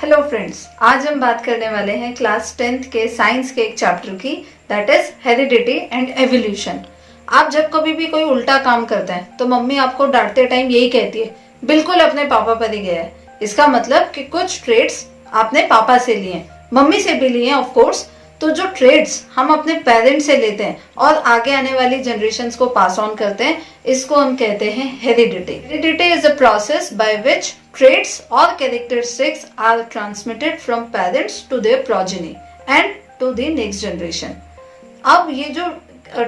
Hello friends, आज हम बात करने वाले हैं क्लास 10th के साइंस के एक चैप्टर की, that is heredity and evolution. आप जब कभी भी कोई उल्टा काम करते हैं तो मम्मी आपको डांटते टाइम यही कहती है, बिल्कुल अपने पापा पर ही गया है। इसका मतलब कि कुछ ट्रेड्स आपने पापा से लिए हैं, मम्मी से भी लिए हैं ऑफ कोर्स। तो जो ट्रेड्स हम अपने पेरेंट्स से लेते हैं और आगे आने वाली जनरेशन्स को पास ऑन करते हैं, इसको हम कहते हैं heredity. Heredity is a process by which traits or characteristics are transmitted from parents to their progeny and to the next generation। अब ये जो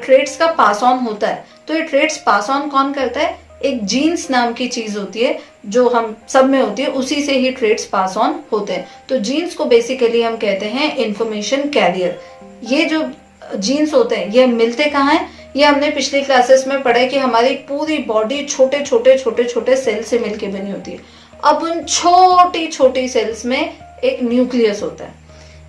traits का पास ऑन होता है, तो ये traits पास ऑन कौन करता है? एक जीन्स नाम की चीज होती है जो हम सब में होती है, उसी से ही traits पास ऑन होते हैं। तो जीन्स को बेसिकली हम कहते हैं इंफॉर्मेशन कैरियर। ये जो जीन्स होते हैं ये मिलते कहाँ हैं? ये हमने पिछली क्लासेस में पढ़ा है कि हमारी पूरी बॉडी छोटे छोटे सेल से मिलके बनी होती है। अब उन छोटी छोटी सेल्स में एक न्यूक्लियस होता है।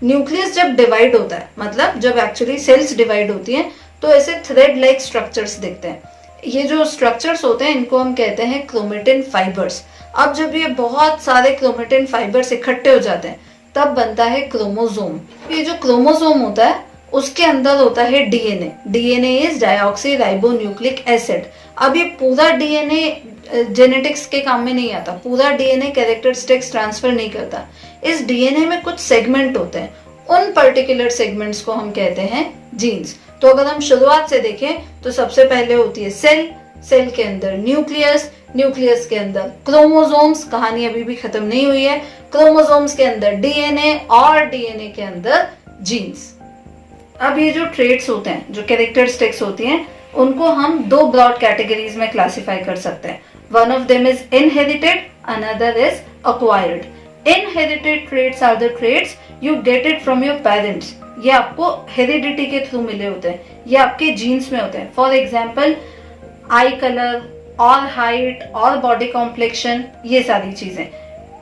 न्यूक्लियस जब डिवाइड होता है, मतलब जब एक्चुअली सेल्स डिवाइड होती हैं, तो ऐसे थ्रेड लाइक स्ट्रक्चर्स दिखते हैं। ये जो स्ट्रक्चर्स होते हैं इनको हम कहते हैं क्रोमेटिन फाइबर्स। अब जब ये बहुत सारे क्रोमेटिन फाइबर्स इकट्ठे हो जाते हैं तब बनता है क्रोमोसोम। ये जो क्रोमोसोम होता है उसके अंदर होता है DNA. DNA is dioxy ribo nucleic acid. अब ये पूरा डीएनए जेनेटिक्स के काम में नहीं आता, पूरा डीएनए कैरेक्टरिस्टिक्स ट्रांसफर नहीं करता। इस डीएनए में कुछ सेगमेंट होते हैं, उन पर्टिकुलर सेगमेंट्स को हम कहते हैं जीन्स। तो अगर हम शुरुआत से देखें तो सबसे पहले होती है सेल, सेल के अंदर न्यूक्लियस, न्यूक्लियस के अंदर क्रोमोसोम्स, कहानी अभी भी खत्म नहीं हुई है, क्रोमोसोम्स के अंदर डीएनए और डीएनए के अंदर जीन्स। अब ये जो ट्रेट्स होते हैं, जो कैरेक्टरिस्टिक्स होती हैं, उनको हम दो ब्रॉड कैटेगरीज में क्लासिफाई कर सकते हैं। One of them is inherited, another is acquired. Inherited traits are the traits you get it from your parents. ये आपको हेरिडिटी के थ्रू मिले होते हैं, ये आपके जीन्स में होते हैं। फॉर एग्जाम्पल आई कलर और हाइट और बॉडी कॉम्प्लेक्शन, ये सारी चीजें।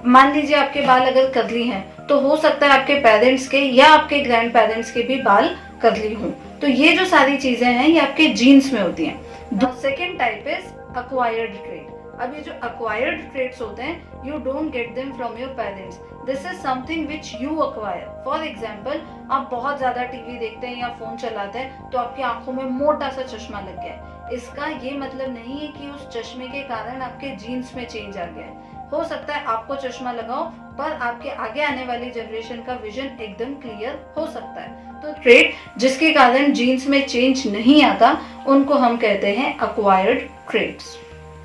मान लीजिए आपके बाल अगर कर्ली हैं तो हो सकता है आपके पेरेंट्स के या आपके ग्रैंड पेरेंट्स के भी बाल कर्ली हों। तो ये जो सारी चीजें हैं ये आपके जीन्स में होती हैं। The second type is acquired trait. अब ये जो अक्वायर्ड ट्रेट्स होते हैं, you don't get them from your parents, this is something which you acquire. For example, आप बहुत ज्यादा टीवी देखते हैं या फोन चलाते हैं तो आपकी आंखों में मोटा सा चश्मा लग गया है। इसका ये मतलब नहीं है कि उस चश्मे के कारण आपके जीन्स में चेंज आ गया है। हो सकता है आपको चश्मा लगाओ पर आपके आगे आने वाली जनरेशन का विजन एकदम क्लियर हो सकता है। तो ट्रेट जिसके कारण जीन्स में चेंज नहीं आता उनको हम कहते हैं अक्वायर्ड ट्रेट्स।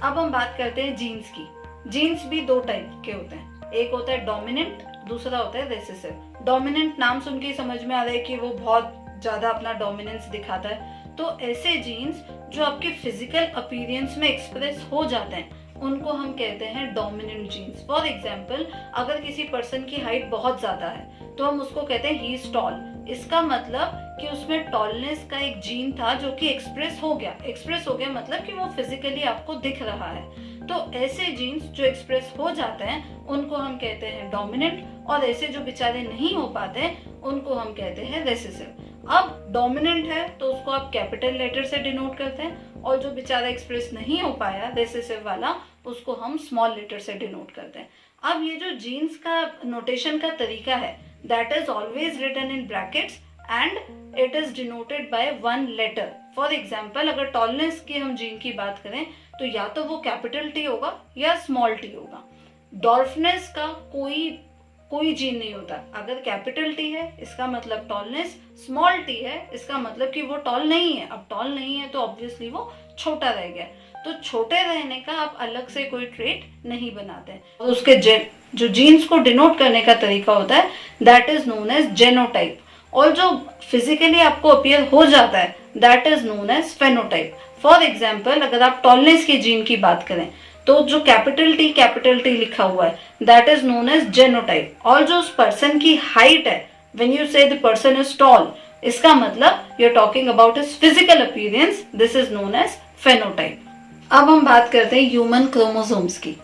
अब हम बात करते हैं जीन्स की। जीन्स भी दो टाइप के होते हैं, एक होता है डोमिनेंट, दूसरा होता है रिसेसिव। डोमिनेंट नाम सुन के समझ में आ रहा है कि वो बहुत ज्यादा अपना डोमिनेंस दिखाता है। तो ऐसे जीन्स जो आपके फिजिकल अपीयरेंस में एक्सप्रेस हो जाते हैं उनको हम कहते हैं डोमिनेंट जीन्स। फॉर एग्जाम्पल, अगर किसी पर्सन की हाइट बहुत ज्यादा है तो हम उसको कहते हैं ही इज टॉल। इसका मतलब कि उसमें टॉलनेस का एक जीन था जो कि एक्सप्रेस हो गया मतलब कि वो फिजिकली आपको दिख रहा है। तो ऐसे जीन्स जो एक्सप्रेस हो जाते हैं उनको हम कहते हैं डोमिनेंट, और ऐसे जो बेचारे नहीं हो पाते उनको हम कहते हैं रेसेसिव। अब डोमिनेंट है तो उसको आप कैपिटल लेटर से डिनोट करते हैं, और जो बेचारा एक्सप्रेस नहीं हो पाया रेसेसिव वाला, उसको हम स्मॉल लेटर से डिनोट करते हैं। अब ये जो जीन्स का नोटेशन का तरीका है, that is always written in brackets and it is denoted by one letter. For example, अगर टॉलनेस की हम जीन की बात करें तो या तो वो कैपिटल टी होगा या स्मॉल टी होगा। डॉल्फनेस का कोई जीन नहीं होता। अगर कैपिटल टी है इसका मतलब टॉलनेस, स्मॉल टी है इसका मतलब कि वो टॉल नहीं है। अब टॉल नहीं है तो ऑब्वियसली वो छोटा रह गया। तो छोटे रहने का आप अलग से कोई ट्रेट नहीं बनाते हैं। और उसके जो जीन्स को डिनोट करने का तरीका होता है that is known as genotype, और जो फिजिकली आपको अपीयर हो जाता है that is known as phenotype. For example, अगर आप टॉलनेस की जीन की बात करें तो जो कैपिटल टी लिखा हुआ है that is known as genotype, और जो उस पर्सन की हाइट है, when you say the person is tall, इसका मतलब you are talking about his physical appearance, this is known as phenotype. अब हम बात करते हैं ह्यूमन क्रोमोसोम्स की।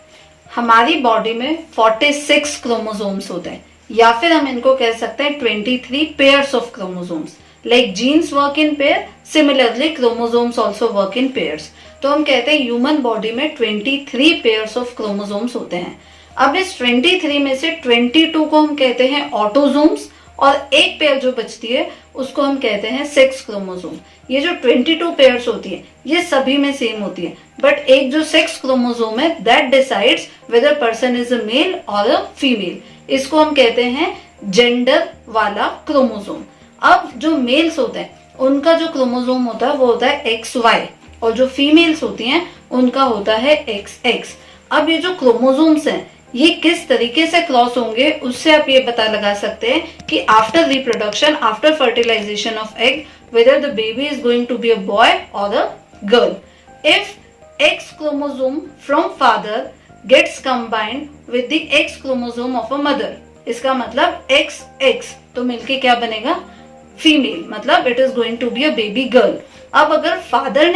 हमारी बॉडी में 46 क्रोमोसोम्स होते हैं, या फिर हम इनको कह सकते हैं 23 pairs of chromosomes. Like genes work in pair, similarly chromosomes also work in pairs. तो हम कहते हैं ह्यूमन बॉडी में 23 पेयर्स ऑफ क्रोमोसोम्स होते हैं। अब इस 23 में से 22 को हम कहते हैं ऑटोजोम्स और एक पेयर जो बचती है उसको हम कहते हैं सेक्स क्रोमोसोम। ये जो 22 पेयर्स होती है ये सभी में सेम होती है, बट एक जो सेक्स क्रोमोसोम है that decides whether person is a male और अ फीमेल, इसको हम कहते हैं जेंडर वाला क्रोमोसोम। अब जो मेल्स होते हैं उनका जो क्रोमोसोम होता है वो होता है XY और जो फीमेल्स होती हैं उनका होता है XX। अब ये जो क्रोमोसोम्स हैं ये किस तरीके से क्रॉस होंगे उससे आप ये पता लगा सकते हैं कि after reproduction, after fertilisation of egg, whether the baby is going to be a boy or a girl. If X chromosome from father gets combined with the X chromosome of a mother, इसका मतलब XX तो मिलके क्या बनेगा female, मतलब it is going to be a baby girl. अब अगर father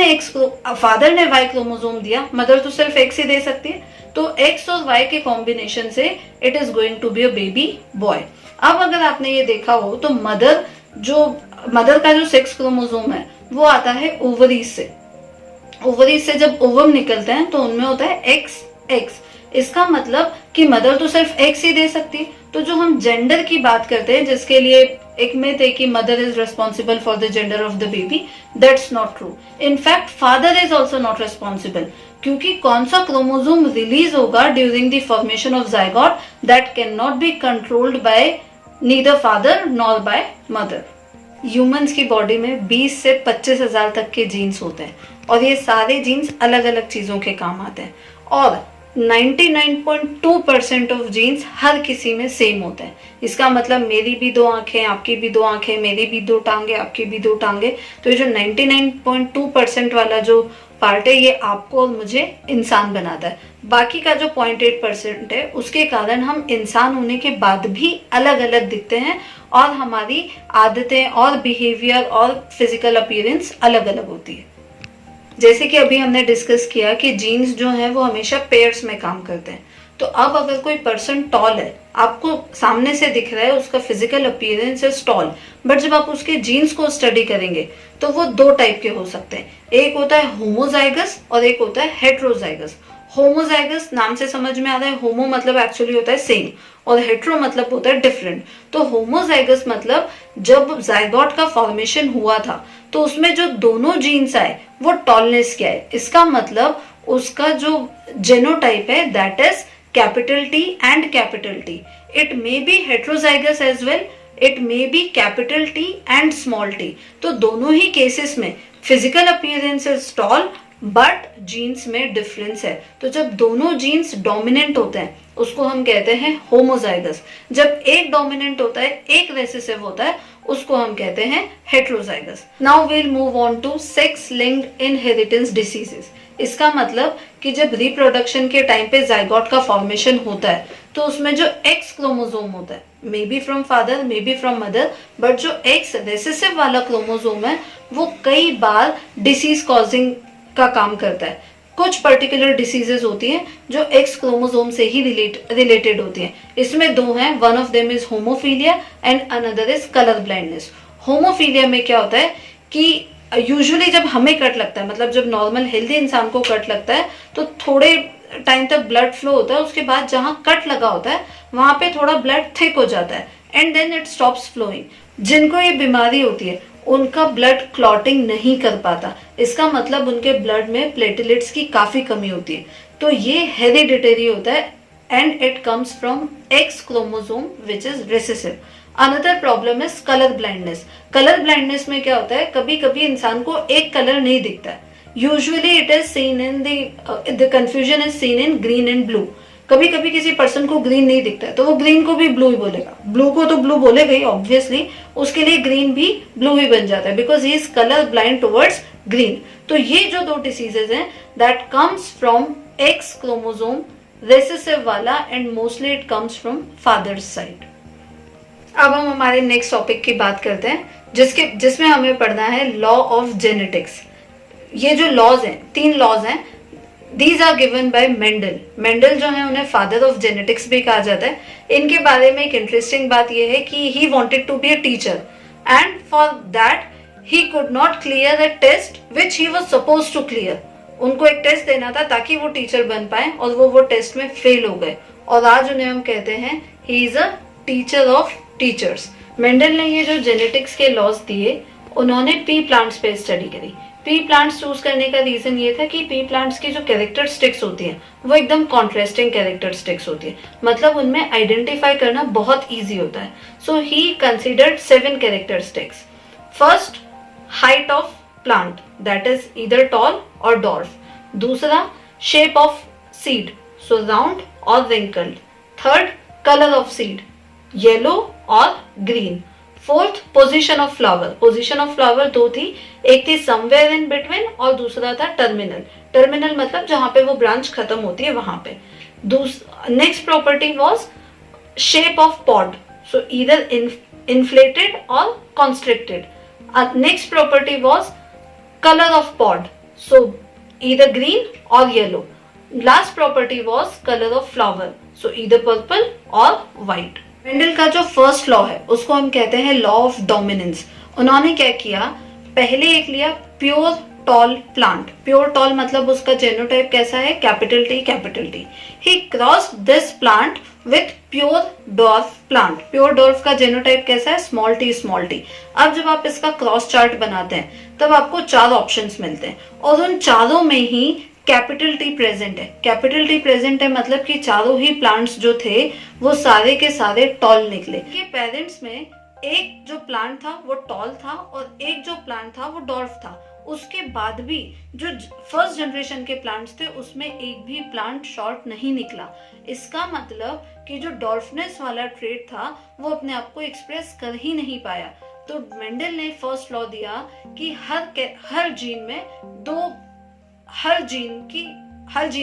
ने Y क्रोमोसोम दिया, मदर तो सिर्फ X ही दे सकती है, तो X और Y के कॉम्बिनेशन से it is going to be a baby boy. अब अगर आपने ये देखा हो तो मदर का जो सेक्स क्रोमोसोम है वो आता है ओवरीज से। ओवरीज से जब ओवम निकलते हैं तो उनमें होता है XX। इसका मतलब कि मदर तो सिर्फ X ही दे सकती है। तो जो हम जेंडर की बात करते हैं जिसके लिए एक मिथ है कि mother is responsible for the gender of the baby, that's not true. In fact father is also not responsible, क्योंकि कौन सा क्रोमोसोम रिलीज होगा during the formation of zygote that can not be controlled by neither father nor by mother. Humans की body में 20 से 25,000 तक के jeans होते हैं और ये सारे जीन्स अलग अलग चीजों के काम आते हैं और 99.2% ऑफ जीन्स हर किसी में सेम होते हैं। इसका मतलब मेरी भी 2 आंखें, आपकी भी 2 आंखें, मेरी भी 2 टांगे, आपकी भी 2 टांगे, तो ये जो 99.2% वाला जो पार्ट है ये आपको और मुझे इंसान बनाता है। बाकी का जो 0.8% है उसके कारण हम इंसान होने के बाद भी अलग अलग दिखते हैं और हमारी आदतें और बिहेवियर और फिजिकल अपीयरेंस अलग अलग होती है। जैसे कि अभी हमने डिस्कस किया कि जीन्स जो है वो हमेशा पेयर्स में काम करते हैं। तो अब अगर कोई पर्सन टॉल है, आपको सामने से दिख रहा है उसका physical appearance is tall, but जब आप उसके जीन्स को स्टडी करेंगे तो वो 2 टाइप के हो सकते हैं। एक होता है होमोजाइगस और एक होता है हेट्रोजाइगस। होमोजाइगस नाम से समझ में आ रहा है, होमो मतलब एक्चुअली होता है सेम और हेट्रो मतलब होता है डिफरेंट। तो होमोजाइगस मतलब जब जाइगोट का फॉर्मेशन हुआ था तो उसमें जो दोनों जीन्स आए वो टॉलनेस क्या है, इसका मतलब उसका जो जेनोटाइप है that is capital T and capital T। It may be heterozygous as well, it may be capital T and small t। तो दोनों ही केसेस में physical appearance is tall but genes में डिफरेंस है। तो जब दोनों जीन्स डोमिनेंट होते हैं उसको हम कहते हैं होमोजाइगस। जब एक डोमिनेंट होता है, एक रेसेसिव होता है, उसको हम कहते हैं heterozygous. Now we'll move on to sex linked inheritance diseases. इसका मतलब कि जब रिप्रोडक्शन के टाइम पे जाइगोट का फॉर्मेशन होता है तो उसमें जो X क्रोमोसोम होता है, may be from father may be from mother, but जो X रेसेसिव वाला क्रोमोसोम है वो कई बार डिसीज कॉजिंग का काम करता है। कुछ पर्टिकुलर डिसीजेस होती हैं जो X क्रोमोसोम से ही रिलेटेड होती हैं। इसमें 2 हैं, one of them is haemophilia and another is colour blindness. Haemophilia में क्या होता है कि यूजुअली जब हमें कट लगता है, मतलब जब नॉर्मल हेल्दी इंसान को कट लगता है तो थोड़े टाइम तक ब्लड फ्लो होता है, उसके बाद जहां कट लगा होता है वहां पे थोड़ा ब्लड थिक हो जाता है and then it stops flowing. जिनको ये बीमारी होती है उनका ब्लड क्लॉटिंग नहीं कर पाता, इसका मतलब उनके ब्लड में प्लेटलेट्स की काफी कमी होती है। तो ये हेरिडिटरी होता है and it comes from X chromosome which is recessive. Another problem is colour blindness. Colour blindness में क्या होता है, कभी कभी इंसान को एक कलर नहीं दिखता है। Usually it is seen in the confusion is seen in green and blue. कभी कभी किसी पर्सन को ग्रीन नहीं दिखता है तो वो ग्रीन को भी ब्लू ही बोलेगा, ब्लू को तो ब्लू बोलेगा ही ऑब्वियसली, उसके लिए ग्रीन भी ब्लू ही बन जाता है because he is colour blind towards green. तो ये जो 2 डिसीजेज हैं that comes from X chromosome recessive वाला and mostly it comes from father's side. अब हम हमारे नेक्स्ट टॉपिक की बात करते हैं जिसमें हमें पढ़ना है लॉ ऑफ जेनेटिक्स। ये जो लॉज हैं, 3 लॉज हैं, these are given by Mendel. Mendel जो है उन्हें फादर ऑफ जेनेटिक्स भी कहा जाता है। इनके बारे में एक इंटरेस्टिंग बात यह है कि he wanted to be a teacher and for that he could not clear a test which he was supposed to clear. उनको एक टेस्ट देना था ताकि वो टीचर बन पाए और वो टेस्ट में फेल हो गए और आज उन्हें हम कहते हैं he is a teacher of teachers. Mendel ने ये जो जेनेटिक्स के लॉज दिए उन्होंने पी प्लांट्स पे स्टडी करी। पी प्लांट्स चूज करने का रीजन ये था कि पी प्लांट्स की जो कैरेक्टरिस्टिक्स होती हैं वो एकदम कॉन्ट्रास्टिंग कैरेक्टरिस्टिक्स होती है, मतलब उनमें आइडेंटिफाई करना बहुत इजी होता है। So he considered 7 characteristics. First, height of plant, that is either tall और डॉर्फ। दूसरा, shape of seed, so round और wrinkled. Third, colour of seed, yellow और green. Fourth, position of flower. Position of flower दो थी, एक थी somewhere in between और दूसरा था टर्मिनल। टर्मिनल मतलब जहां पे वो ब्रांच खत्म होती है वहां पे। Next property was shape of pod, so either inflated और constricted. Next property was colour of pod, so either green और yellow. Last property was colour of flower, so either purple और व्हाइट। मेंडल का जो first law है उसको हम कहते हैं लॉ ऑफ डोमिनेंस। उन्होंने क्या किया, पहले एक लिया pure tall plant. Pure tall मतलब उसका जेनोटाइप कैसा है, capital T capital T. He crossed this plant with pure dwarf plant. Pure dwarf का जेनोटाइप कैसा है, स्मॉल टी स्मॉल टी। अब जब आप इसका क्रॉस चार्ट बनाते हैं तब आपको 4 ऑप्शंस मिलते हैं और उन चारों में ही कैपिटल टी प्रेजेंट है। कैपिटल टी प्रेजेंट है मतलब कि चारों ही प्लांट्स जो थे वो सारे के सारे टॉल निकले। ये पेरेंट्स में एक जो प्लांट था वो टॉल था और एक जो प्लांट था वो डॉर्फ था। उसके बाद भी जो फर्स्ट जनरेशन के प्लांट्स थे उसमें एक भी प्लांट शॉर्ट नहीं निकला। इसका मतलब कि जो डॉर्फनेस वाला ट्रेट था वो अपने आप को एक्सप्रेस कर ही नहीं पाया। तो मेंडल ने फर्स्ट लॉ दिया कि हर जीन में हर जीन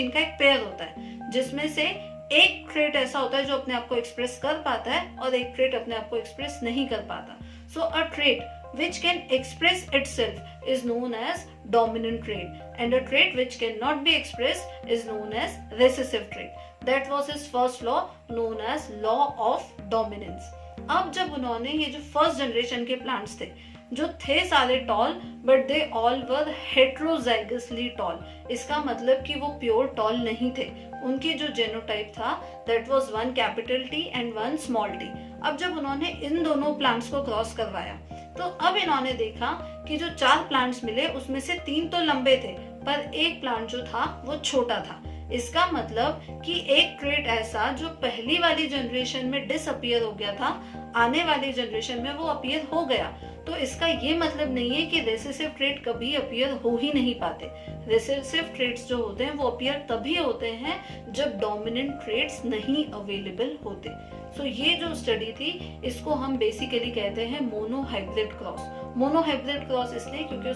का एक पेयर होता है जिसमें से एक ट्रेट ऐसा होता है जो अपने आप को एक्सप्रेस कर पाता है और एक ट्रेट अपने आप को एक्सप्रेस नहीं कर पाता। So a trait which can express itself is known as dominant trait and a trait which cannot be expressed is known as recessive trait. That was his first law known as law of dominance. अब जब उन्होंने ये जो first generation के plants थे जो थे सारे tall but they all were heterozygously tall, इसका मतलब कि वो प्योर टॉल नहीं थे। उनकी जो जेनोटाइप था that was 1 capital T and 1 small T. अब जब उन्होंने इन दोनों प्लांट्स को क्रॉस करवाया तो अब इन्होंने देखा कि जो 4 प्लांट्स मिले उसमें से 3 तो लंबे थे पर एक प्लांट जो था वो छोटा था। इसका मतलब कि एक ट्रेट ऐसा जो पहली वाली जनरेशन में डिसअपियर हो गया था आने वाली जनरेशन में वो अपीयर हो गया। तो इसका ये मतलब नहीं है कि रेसेसिव ट्रेट कभी अपीयर हो ही नहीं पाते। रेसेसिव ट्रेट्स जो होते हैं वो अपीयर तभी होते हैं जब डोमिनेंट ट्रेट्स नहीं अवेलेबल होते। सो ये जो स्टडी थी इसको हम बेसिकली कहते हैं मोनोहाइब्रिड क्रॉस। मोनोहाइब्रिड क्रॉस इसलिए क्योंकि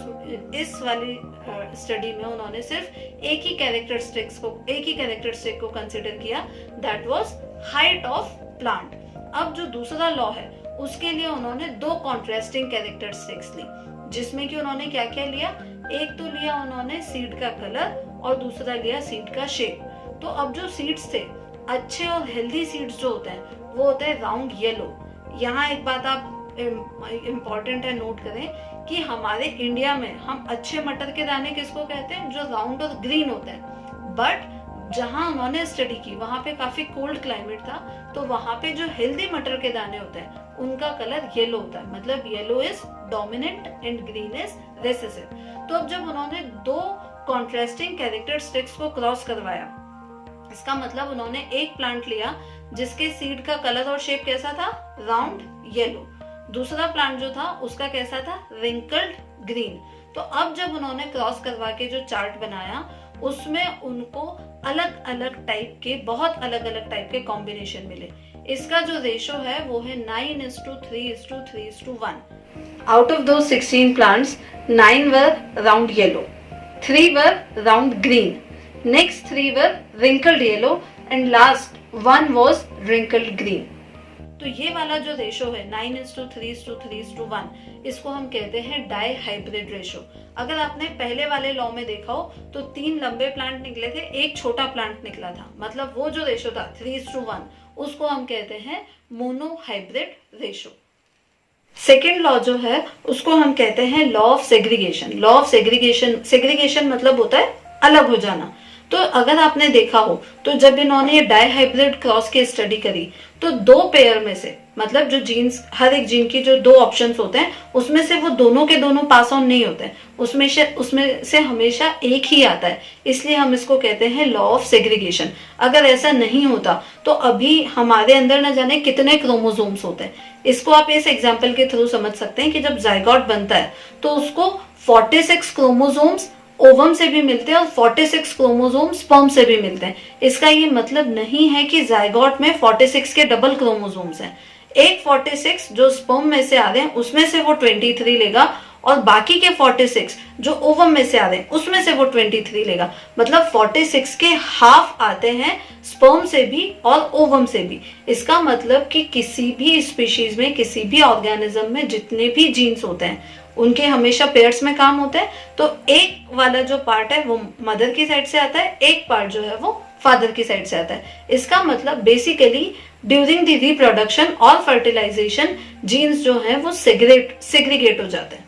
इस वाली स्टडी में उन्होंने सिर्फ एक ही कैरेक्टरिस्टिक को कंसिडर किया, that was height of plant. अब जो दूसरा लॉ है उसके लिए उन्होंने 2 कॉन्ट्रास्टिंग कैरेक्टरिस्टिक्स ली, जिसमें कि उन्होंने क्या क्या लिया, एक तो लिया उन्होंने सीड का कलर और दूसरा लिया सीड का शेप। तो अब जो सीड्स थे अच्छे और हेल्दी सीड्स जो होते हैं वो होते हैं राउंड येलो। यहाँ एक बात आप इम्पोर्टेंट है नोट करें कि हमारे इंडिया में हम अच्छे मटर के दाने किसको कहते हैं, जो राउंड और ग्रीन होते हैं। बट जहां उन्होंने स्टडी की वहां पे काफी कोल्ड क्लाइमेट था तो वहां पे जो हेल्दी मटर के दाने होते हैं उनका कलर येलो होता है, मतलब yellow is dominant and green is recessive. तो अब जब उन्होंने 2 कॉन्ट्रास्टिंग कैरेक्टरिस्टिक्स को क्रॉस करवाया, इसका मतलब उन्होंने एक प्लांट लिया जिसके सीड का कलर और शेप कैसा था, राउंड येलो। दूसरा प्लांट जो था उसका कैसा था, रिंकल्ड ग्रीन। तो अब जब उन्होंने क्रॉस करवा के जो चार्ट बनाया उसमें उनको अलग अलग टाइप के बहुत अलग अलग टाइप के कॉम्बिनेशन मिले। इसका जो रेशो है वो है 9:3:3:1। आउट ऑफ दो 16 plants 9 were round yellow, 3 were round green, next 3 were wrinkled yellow and last 1 was wrinkled green. तो ये वाला जो रेशो है 9:3:3:1 इसको हम कहते हैं डाई हाइब्रिड रेशो। अगर आपने पहले वाले लॉ में देखा हो तो 3 लंबे प्लांट निकले थे, एक छोटा प्लांट निकला था, मतलब वो जो रेशो था 3:1 उसको हम कहते हैं मोनोहाइब्रिड रेशो। सेकेंड लॉ जो है उसको हम कहते हैं law of segregation. Law of segregation मतलब होता है अलग हो जाना। तो अगर आपने देखा हो तो जब इन्होंने ये डाइहाइब्रिड क्रॉस की स्टडी करी तो दो पेयर में से, मतलब जो जीन्स, हर एक जीन की जो दो ऑप्शंस होते हैं उसमें से वो दोनों के दोनों पास ऑन नहीं होते हैं, उसमें से हमेशा एक ही आता है, इसलिए हम इसको कहते हैं लॉ ऑफ सेग्रीगेशन। अगर ऐसा नहीं होता तो अभी हमारे अंदर न जाने कितने क्रोमोसोम्स होते हैं। इसको आप इस एग्जाम्पल के थ्रू समझ सकते हैं कि जब जाइगोट बनता है तो उसको 46 क्रोमोसोम्स ओवम से भी मिलते हैं और 46 क्रोमोसोम स्पर्म से भी मिलते हैं। इसका ये मतलब नहीं है कि जाइगोट में 46 के डबल क्रोमोसोम्स हैं। एक 46 जो स्पर्म में से आ रहे हैं उसमें से वो 23 लेगा और बाकी के 46 जो ओवम में से आ रहे हैं उसमें से वो 23 लेगा। मतलब 46 के हाफ आते हैं स्पर्म से भी और ओवम से भी। इसका मतलब कि किसी भी स्पीशीज में, किसी भी ऑर्गेनिज्म में जितने भी जीन्स होते हैं उनके हमेशा पेयर्स में काम होते हैं। तो एक वाला जो पार्ट है वो मदर की साइड से आता है, एक पार्ट जो है वो फादर की साइड से आता है। इसका मतलब बेसिकली ड्यूरिंग द रिप्रोडक्शन और फर्टिलाइजेशन जीन्स जो है वो सेग्रीगेट हो जाते हैं।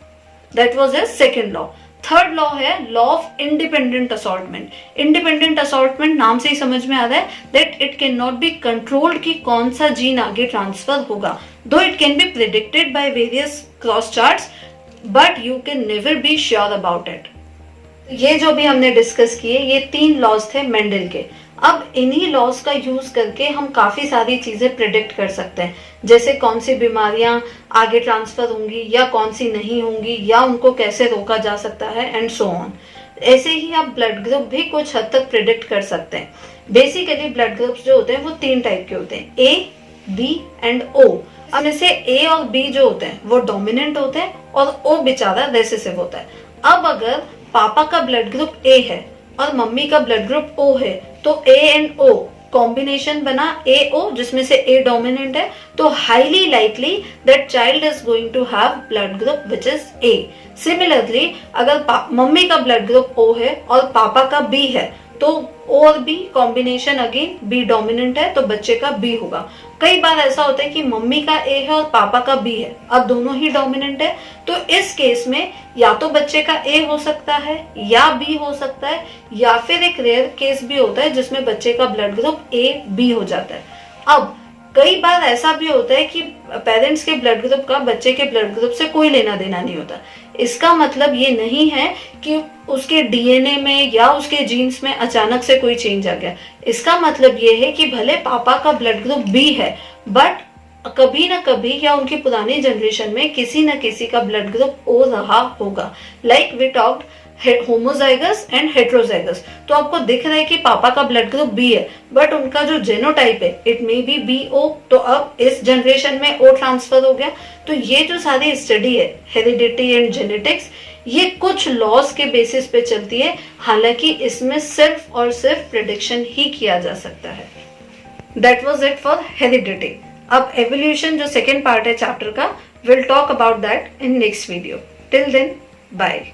That was a second law. Third law है law of independent assortment. Independent assortment नाम से ही समझ में आ रहा है that it can not be controlled कि कौन सा जीन आगे ट्रांसफर होगा, though it can be predicted by various cross charts but you can never be sure about it. ये जो भी हमने डिस्कस किए ये 3 लॉज थे मेंडल के। अब इन्हीं लॉज का यूज करके हम काफी सारी चीजें प्रिडिक्ट कर सकते हैं, जैसे कौन सी बीमारियां आगे ट्रांसफर होंगी या कौन सी नहीं होंगी या उनको कैसे रोका जा सकता है एंड सो ऑन। ऐसे ही आप ब्लड ग्रुप भी कुछ हद तक प्रिडिक्ट कर सकते हैं। बेसिकली ब्लड ग्रुप्स जो होते हैं वो 3 टाइप के होते हैं, ए, बी एंड ओ। अब इसे ए और बी जो होते हैं वो डोमिनेंट होते हैं और ओ बेचारा रेसेसिव होता है। अब अगर पापा का ब्लड ग्रुप ए है और मम्मी का ब्लड ग्रुप ओ है तो ए एंड ओ कॉम्बिनेशन बना ए ओ, जिसमें से ए डोमिनेंट है, तो highly likely that child is going to have blood group which is A. Similarly अगर मम्मी का ब्लड ग्रुप ओ है और पापा का बी है तो ओ और B combination again B dominant है तो बच्चे का बी होगा। कई बार ऐसा होता है कि मम्मी का ए है और पापा का बी है, अब दोनों ही डोमिनेंट है, तो इस केस में या तो बच्चे का ए हो सकता है या बी हो सकता है, या फिर एक रेयर केस भी होता है जिसमें बच्चे का ब्लड ग्रुप ए बी हो जाता है। अब कई बार ऐसा भी होता है कि पेरेंट्स के ब्लड ग्रुप का बच्चे के ब्लड ग्रुप से कोई लेना देना नहीं होता। इसका मतलब ये नहीं है कि उसके डीएनए में या उसके जीन्स में अचानक से कोई चेंज आ गया। इसका मतलब ये है कि भले पापा का ब्लड ग्रुप बी है बट कभी ना कभी या उनकी पुरानी जनरेशन में किसी न किसी का ब्लड ग्रुप ओ रहा होगा। Like we talked homozygous and heterozygous. तो आपको दिख रहा है कि पापा का ब्लड ग्रुप बी है बट उनका जो जेनोटाइप है it may be B O, तो अब इस जनरेशन में ओ ट्रांसफर हो गया। तो ये जो सारी स्टडी है हेरिडिटी एंड जेनेटिक्स, ये कुछ लॉज के बेसिस पे चलती है, हालांकि इसमें सिर्फ और सिर्फ प्रेडिक्शन ही किया जा सकता है। That was it for heredity. अब एवोल्यूशन जो सेकेंड पार्ट है चैप्टर का, will talk about that in next video. Till then bye.